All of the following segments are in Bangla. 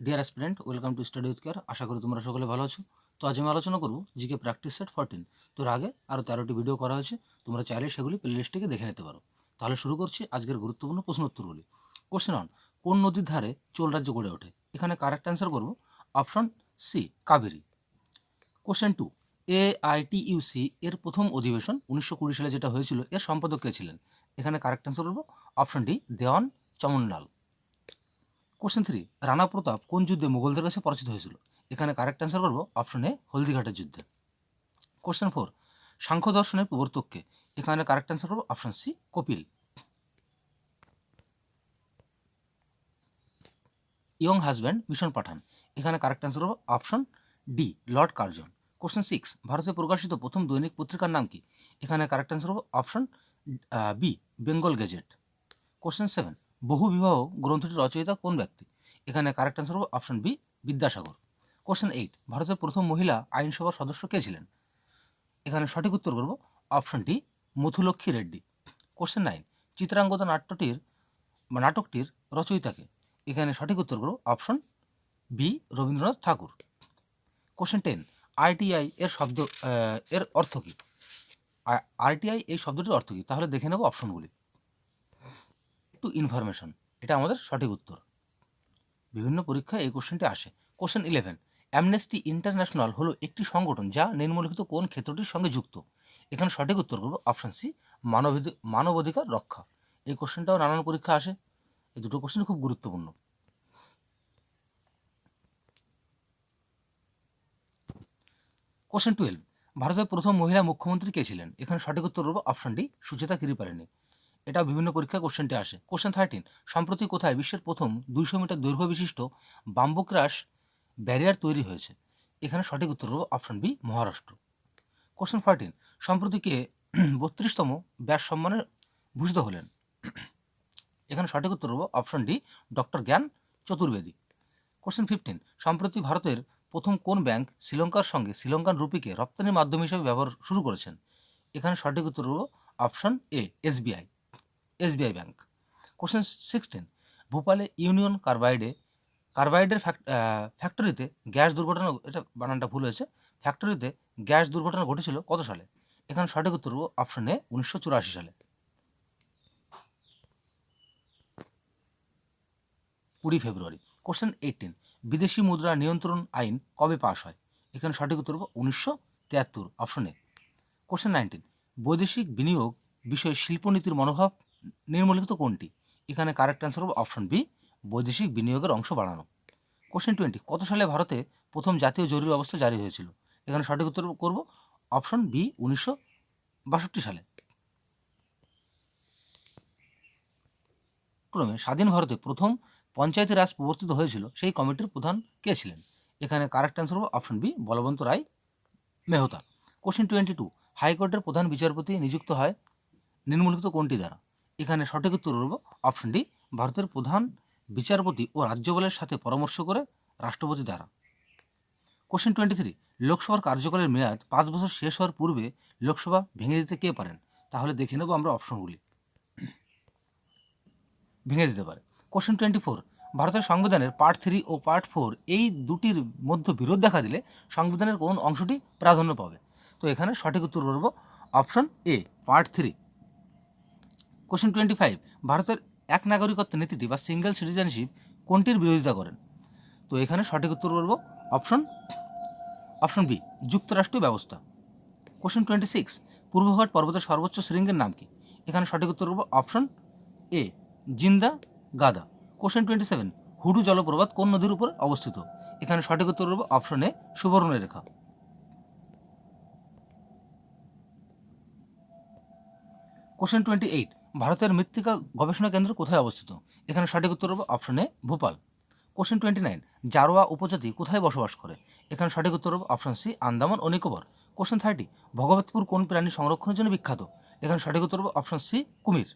Deer aspirant, welcome to study with care. আশা করি তোমরা সকলে ভালো আছো। তো আজ আমি আলোচনা করব জিকে প্র্যাকটিস সেট 14। তোর আগে আরও 13টি ভিডিও করা হয়েছে, তোমরা চাইলে সেগুলি প্লেলিস্ট থেকে দেখে নিতে পারো। তাহলে শুরু করছি আজকের গুরুত্বপূর্ণ প্রশ্ন উত্তরগুলি। কোশ্চেন 1, কোন নদীর ধারে চোল রাজ্য গড়ে ওঠে? এখানে কারেক্ট অ্যান্সার করব option C, Kaveri. Question 2, AITUC এর প্রথম অধিবেশন 1920 সালে যেটা হয়েছিল, এর সম্পাদক কে ছিলেন? এখানে কারেক্ট অ্যান্সার করব option D, Dewan Chamanlal. Question 3, Rana Pratap কোন যুদ্ধে মুঘলদের কাছে পরাজিত হয়েছিল? এখানে কারেক্ট অ্যান্সার করব অপশন এ, হলদিঘাটের যুদ্ধে। কোশ্চেন 4, সাংখ্য দর্শনের প্রবর্তককে? এখানে কারেক্ট অ্যান্সার করব option C, Kapil. Younghusband mission পাঠান? এখানে কারেক্ট অ্যান্সার করব option D, Lord Curzon. Question 6, ভারতে প্রকাশিত প্রথম দৈনিক পত্রিকার নাম কি? এখানে কারেক্ট অ্যান্সার করব option B, Bengal gazette. Question 7, বহু বিবাহ গ্রন্থটির রচয়িতা কোন ব্যক্তি? এখানে কারেক্ট অ্যান্সার হবে অপশন বি, বিদ্যাসাগর। কোশ্চেন 8, ভারতের প্রথম মহিলা আইনসভার সদস্য কে ছিলেন? এখানে সঠিক উত্তর করব option D, Muthulakshmi Reddy. Question 9, Chitrangada নাটকটির রচয়িতাকে? এখানে সঠিক উত্তর করব option B, Rabindranath Thakur. Question 10, RTI এর অর্থ কী? আরটিআই এই শব্দটির অর্থ কী? তাহলে দেখে নেব অপশনগুলি। টু ইনফরমেশন, এটা আমাদের সঠিক উত্তর। বিভিন্ন পরীক্ষায় এই কোশ্চেনটি আসে। কোশ্চেন 11, অ্যামনেস্টি ইন্টারন্যাশনাল হলো একটি সংগঠন যা নিম্নলিখিত কোন ক্ষেত্রটির সঙ্গে যুক্ত? এখানে সঠিক উত্তর করব অপশন সি, মানবাধিকার রক্ষা। এই কোশ্চেনটাও নানান পরীক্ষা আসে। এই দুটো কোশ্চেন খুব গুরুত্বপূর্ণ। কোশ্চেন 12, ভারতের প্রথম মহিলা মুখ্যমন্ত্রী কে ছিলেন? এখানে সঠিক উত্তর করব অপশন ডি, সুচেতা কৃপালিনী। এটা বিভিন্ন পরীক্ষায় কোশ্চেনটি আসে। কোশ্চেন 13, সম্প্রতি কোথায় বিশ্বের প্রথম 200 মিটার দৈর্ঘ্য বিশিষ্ট বাম্বু ক্রাশ ব্যারিয়ার তৈরি হয়েছে? এখানে সঠিক উত্তর হবে অপশন বি, মহারাষ্ট্র। কোশ্চেন 14, সম্প্রতি কে 32তম ব্যাস সম্মানে ভূষিত হলেন? এখানে সঠিক উত্তর হবে অপশন ডি, ডক্টর জ্ঞান চতুর্বেদী। কোশ্চেন 15, সম্প্রতি ভারতের প্রথম কোন ব্যাংক শ্রীলঙ্কার সঙ্গে শ্রীলঙ্কান রুপিকে রপ্তানির মাধ্যম হিসেবে ব্যবহার শুরু করেছেন? এখানে সঠিক উত্তর হবে option A, SBI bank. Question 16, ভোপালে ইউনিয়ন কার্বাইডের ফ্যাক্টরিতে গ্যাস দুর্ঘটনা, এটা বানানটা ভুল হয়েছে, ফ্যাক্টরিতে গ্যাস দুর্ঘটনা ঘটেছিল কত সালে? এখানে সঠিক উত্তর হবে অপশন এ, 1984 সালে। 20 ফেব্রুয়ারি। কোশ্চেন 18, বিদেশি মুদ্রা নিয়ন্ত্রণ আইন কবে পাশ হয়? এখানে সঠিক উত্তর হবে 1973, অপশন এ। কোশ্চেন 19, বৈদেশিক বিনিয়োগ বিষয়ে শিল্পনীতির মনোভাব নিম্নলিখিত কোনটি? এখানে কারেক্ট অ্যান্সার হবে অপশন বি, বৈদেশিক বিনিয়োগের অংশ বাড়ানো। কোশ্চেন 20, কত সালে ভারতে প্রথম জাতীয় জরুরি অবস্থা জারি হয়েছিল? এখানে সঠিক উত্তর করব অপশন বি, 1962 সালে। ক্রমে স্বাধীন ভারতে প্রথম পঞ্চায়েতি রাজ প্রবর্তিত হয়েছিল, সেই কমিটির প্রধান কে ছিলেন? এখানে কারেক্ট অ্যান্সার হবে অপশন বি, বলবন্ত রায় মেহতা। কোশ্চেন 22, হাইকোর্টের প্রধান বিচারপতি নিযুক্ত হয় নিম্নলিখিত কোনটি দ্বারা? এখানে সঠিক উত্তর করব অপশন ডি, ভারতের প্রধান বিচারপতি ও রাজ্যপালের সাথে পরামর্শ করে রাষ্ট্রপতি দ্বারা। কোশ্চেন 23, লোকসভার কার্যকালের মেয়াদ 5 বছর শেষ হওয়ার পূর্বে লোকসভা ভেঙে দিতে কে পারেন? তাহলে দেখে নেব আমরা অপশনগুলি। ভেঙে দিতে পারে। কোশ্চেন 24, ভারতের সংবিধানের পার্ট 3 ও পার্ট 4 এই দুটির মধ্যে বিরোধ দেখা দিলে সংবিধানের কোন অংশটি প্রাধান্য পাবে? তো এখানে সঠিক উত্তর করব অপশন এ, পার্ট 3। কোশ্চেন 25, ভারতের এক নাগরিকত্ব নীতিটি বা সিঙ্গেল সিটিজেনশিপ কোনটির বিরোধিতা করেন? তো এখানে সঠিক উত্তর করব অপশন বি, যুক্তরাষ্ট্রীয় ব্যবস্থা। কোশ্চেন 26, পূর্বঘাট পর্বতের সর্বোচ্চ শৃঙ্গের নাম কি? এখানে সঠিক উত্তর করব অপশন এ, জিন্দা গাদা। কোশ্চেন 27, হুডু জলপ্রপাত কোন নদীর উপর অবস্থিত? এখানে সঠিক উত্তর করব অপশন এ, সুবর্ণরেখা। কোশ্চেন 28, ভারতের মৃত্তিকা গবেষণা কেন্দ্র কোথায় অবস্থিত? এখানে সঠিক উত্তর হবে অপশন এ, ভোপাল। কোশ্চেন 29, জারোয়া উপজাতি কোথায় বসবাস করে? এখানে সঠিক উত্তর হবে অপশন সি, আন্দামান ও নিকোবর। কোশ্চেন 30, ভগবতপুর কোন প্রাণী সংরক্ষণের জন্য বিখ্যাত? এখানে সঠিক উত্তর হবে অপশন সি, কুমির।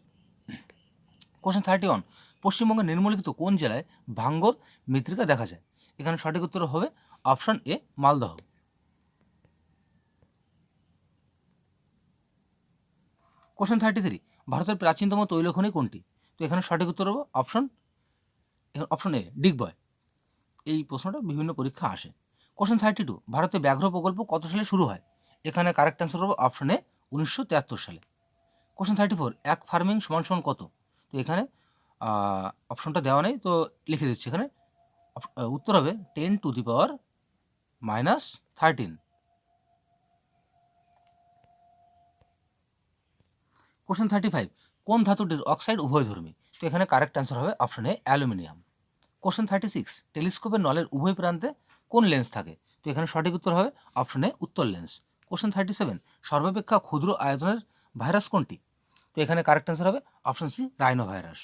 কোশ্চেন 31, পশ্চিমবঙ্গের নিম্নলিখিত কোন জেলায় ভাঙ্গর মৃত্তিকা দেখা যায়? এখানে সঠিক উত্তর হবে অপশন এ, মালদহ। কোশ্চেন 33, ভারতের প্রাচীনতম তৈলখনি কোনটি? তো এখানে সঠিক উত্তর হবে অপশন এ, ডিগবয়। এই প্রশ্নটা বিভিন্ন পরীক্ষা আসে। কোশ্চেন 32, ভারতে ব্যাঘ্র প্রকল্প কত সালে শুরু হয়? এখানে কারেক্ট অ্যান্সার হবে অপশন এ 1973 সালে। কোশ্চেন 34, এক ফার্মিং সমান সমান কত? তো এখানে অপশনটা দেওয়া নেই, তো লিখে দিচ্ছি এখানে। উত্তর হবে 10⁻⁻13। কোশ্চেন 35, কোন ধাতুটির অক্সাইড উভয়ধর্মী? তো এখানে কারেক্ট অ্যান্সার হবে অপশন এ অ্যালুমিনিয়াম। কোশ্চেন 36, টেলিস্কোপের নলের উভয় প্রান্তে কোন লেন্স থাকে? তো এখানে সঠিক উত্তর হবে অপশন এ উত্তর লেন্স। কোশ্চেন 37, সর্বাপেক্ষা ক্ষুদ্র আয়তনের ভাইরাস কোনটি? তো এখানে কারেক্ট অ্যান্সার হবে option C rhino virus.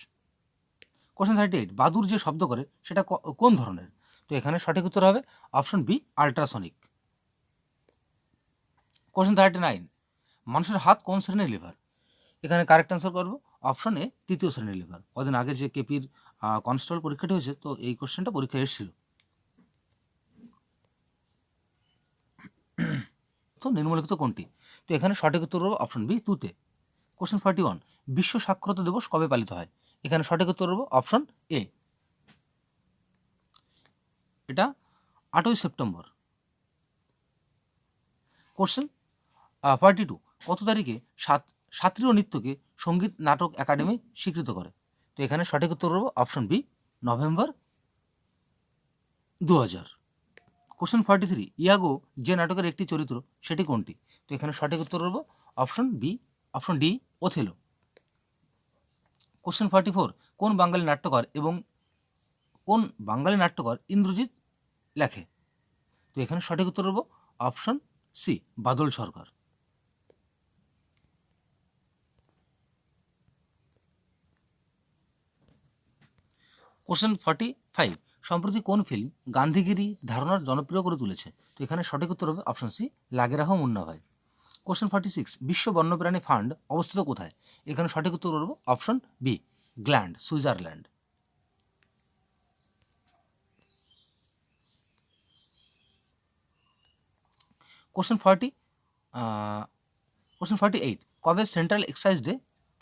Question 38, বাদুর যে শব্দ করে সেটা কোন ধরনের? তো এখানে সঠিক উত্তর হবে অপশন বি আল্ট্রাসনিক। কোশ্চেন 39, মানুষের হাত কোন শ্রেণীর লিভার? এখানে কারেক্ট অ্যান্সার করবো অপশন এ তৃতীয় শ্রেণীর লিভার। কদিন আগে যে কেপির কনস্টেবল পরীক্ষাটি হয়েছে, তো এই কোশ্চেনটা পরীক্ষায় এসেছিল। তো নিম্নলিখিত কোনটি? তো এখানে সঠিক উত্তর হবে অপশন বি তুতে। কোশ্চেন 41, বিশ্ব সাক্ষরতা দিবস কবে পালিত হয়? এখানে সঠিক উত্তর হবে অপশন এ, এটা 8ই সেপ্টেম্বর। কোশ্চেন 42, কত তারিখে শাস্ত্রীয় নৃত্যকে সঙ্গীত নাটক একাডেমি স্বীকৃত করে? তো এখানে সঠিক উত্তর হবে অপশন বি নভেম্বর 2000। কোশ্চেন 43, ইয়াগো যে নাটকের একটি চরিত্র সেটি কোনটি? তো এখানে সঠিক উত্তর হবে অপশন ডি ওথেলো। কোশ্চেন 44, কোন বাঙালি নাট্যকার ইন্দ্রজিৎ লেখে? তো এখানে সঠিক উত্তর হবে অপশন সি বাদল সরকার। কোশ্চেন 45, সম্প্রতি কোন ফিল্ম গান্ধীগিরি ধারণার জনপ্রিয় করে তুলেছে? তো এখানে সঠিক উত্তর হবে অপশন সি লাগে রাখো মুন্না ভাই। কোশ্চেন 46, বিশ্ব বন্যপ্রাণী ফান্ড অবস্থিত কোথায়? এখানে সঠিক উত্তর হবে option B gland, Switzerland. Question 48, কবে সেন্ট্রাল এক্সাইজ ডে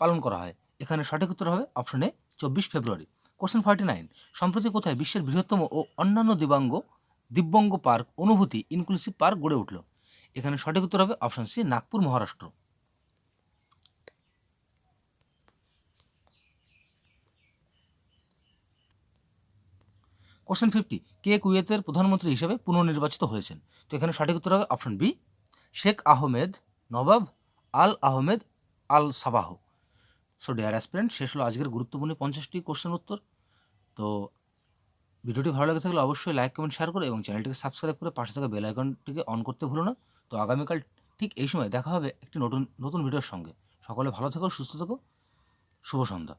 পালন করা হয়? এখানে সঠিক উত্তর হবে অপশন এ 24 ফেব্রুয়ারি। কোশ্চেন 49, সম্প্রতি কোথায় বিশ্বের বৃহত্তম ও অন্যান্য দিব্যাঙ্গ পার্ক অনুভূতি ইনক্লুসিভ পার্ক গড়ে উঠল? এখানে সঠিক উত্তর হবে option C Nagpur, Maharashtra. Question 50, কে কুয়েতের প্রধানমন্ত্রী হিসেবে পুনর্নির্বাচিত হয়েছেন? তো এখানে সঠিক উত্তর হবে অপশন বি শেখ আহমেদ নবাব আল Ahmed Al Sabah. So dear aspirant, শেষ হলো আজকের গুরুত্বপূর্ণ 50টি কোশ্চেন উত্তর। তো ভিডিওটি ভালো লাগে থাকলে অবশ্যই লাইক কমেন্ট শেয়ার করে এবং চ্যানেলটিকে সাবস্ক্রাইব করে পাশে থাকা বেল আইকনটিকে অন করতে ভুলো না। তো আগামীকাল ঠিক এই সময় দেখা হবে একটি নতুন ভিডিওর সঙ্গে। সকলে ভালো থেকো, সুস্থ থেকো, শুভ সন্ধ্যা।